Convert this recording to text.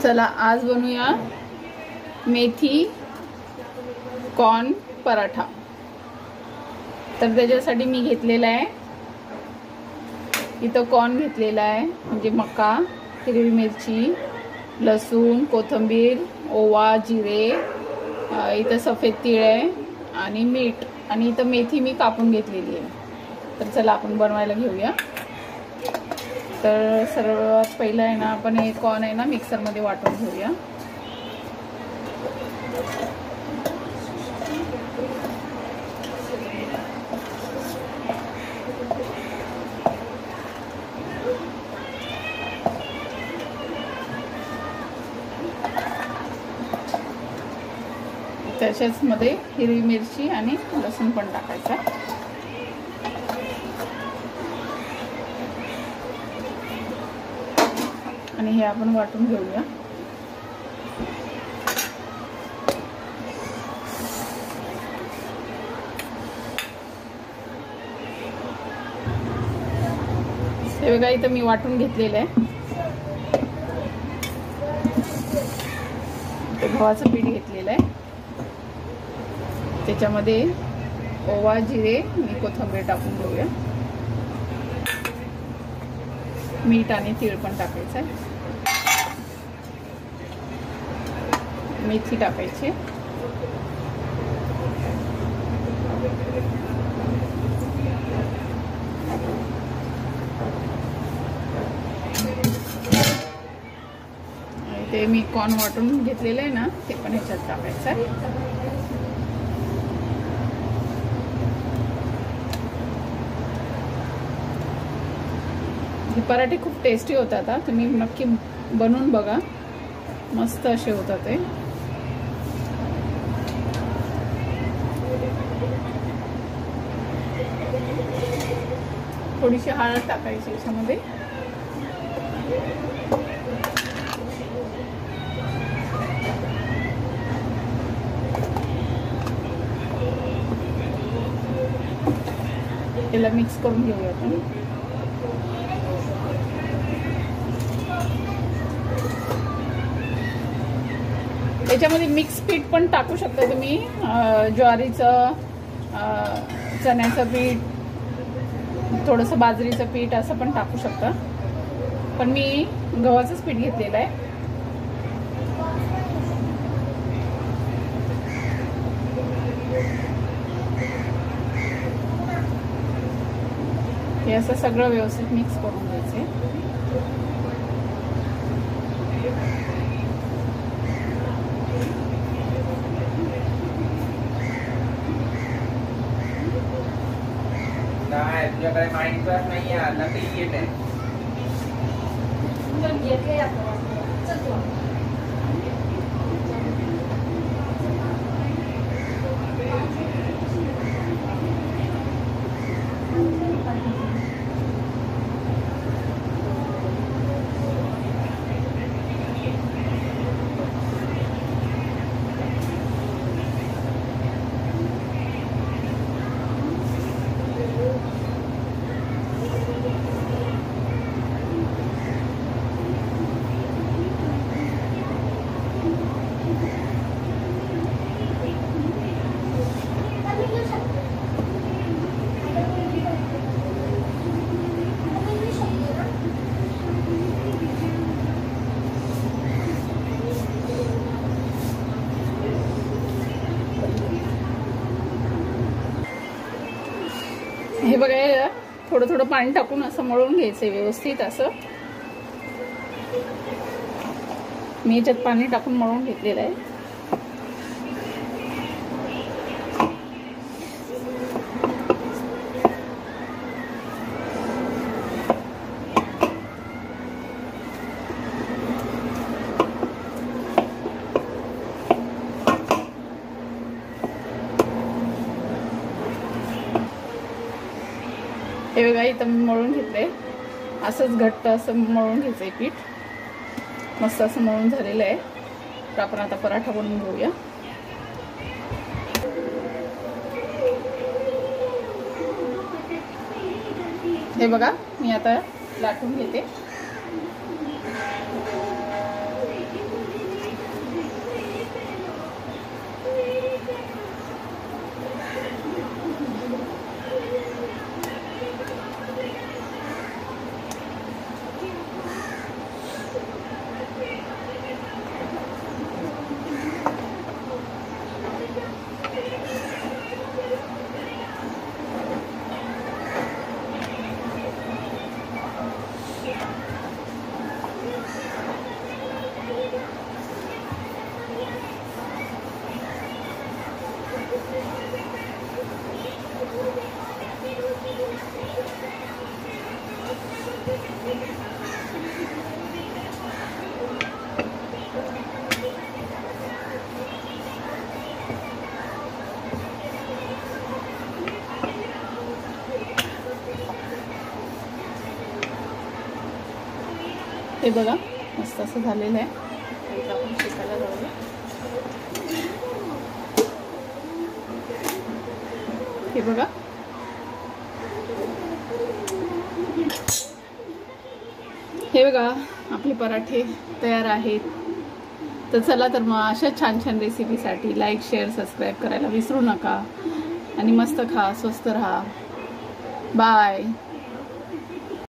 चला आज बनवूया मेथी कॉर्न पराठा। तर त्याच्यासाठी मी घेतलेला आहे, इथं कॉर्न घेतलेला आहे, म्हणजे मका, हिरवी मिरची, लसूण, कोथिंबीर, ओवा, जिरे, इथं सफेद तीळ आहे आणि मीठ, आणि इथं मेथी मी कापून घेतलेली आहे। तर चला आपण बनवायला घेऊया। तर सर्वात पहिलं आहे ना, आपण हे कॉर्न आहे ना मिक्सरमध्ये वाटून घेऊया। त्याच्याच मध्ये हिरवी मिरची आणि लसूण पण टाकायचा। आणि हे आपण वाटून घेऊया। हे बघा इथं मी वाटून घेतलेलं आहे। गव्हाचं पीठ घेतलेलं आहे, त्याच्यामध्ये ओवा, जिरे आणि कोथिंबीर टाकून घेऊया। मीठ आणि तीळ पण टाकायचं आहे, मेथी टाकायची, ते मी कॉर्न वाटून घेतलेलं आहे ना ते पण ह्याच्यात टाकायचं आहे। हे पराठे खूप टेस्टी होतात, तुम्ही नक्की बनवून बघा, मस्त असे होतात ते। थोडीशी हळद टाकायची याच्यामध्ये, याला मिक्स करून घेऊया आपण। याच्यामध्ये मिक्स पीठ पण टाकू शकता तुम्ही, ज्वारीचं, चण्याचं पीठ, थोडंसं बाजरीचं पीठ असं पण टाकू शकता, पण मी गव्हाचंच पीठ घेतलेलं आहे। हे असं सगळं व्यवस्थित मिक्स करून घ्यायचे। तुझ्याकडे माइंडक्राफ्ट नाही आहे, नकली येत आहे। हे बघा थोडं थोडं पाणी टाकून असं मळून घ्यायचं व्यवस्थित असं। मी याच्यात पाणी टाकून मळून घेतलेलं आहे। हे बघा इथं मळून घेतलंय, असंच घट्ट असं मळून घ्यायचंय पीठ, मस्त असं मळून झालेलं आहे। तर आपण आता पराठा बनवून घेऊया। हे बघा मी आता लाटून घेते. हे बघा मस्त असं झालेलं आहे. आता आपण शेकायला जाऊया. हे बघा आपले पराठे तयार आहेत. तर चला तर मग अशा छान छान रेसिपीसाठी लाईक शेअर सबस्क्राईब करायला विसरू नका. आणि मस्त खा, स्वस्त राहा. बाय.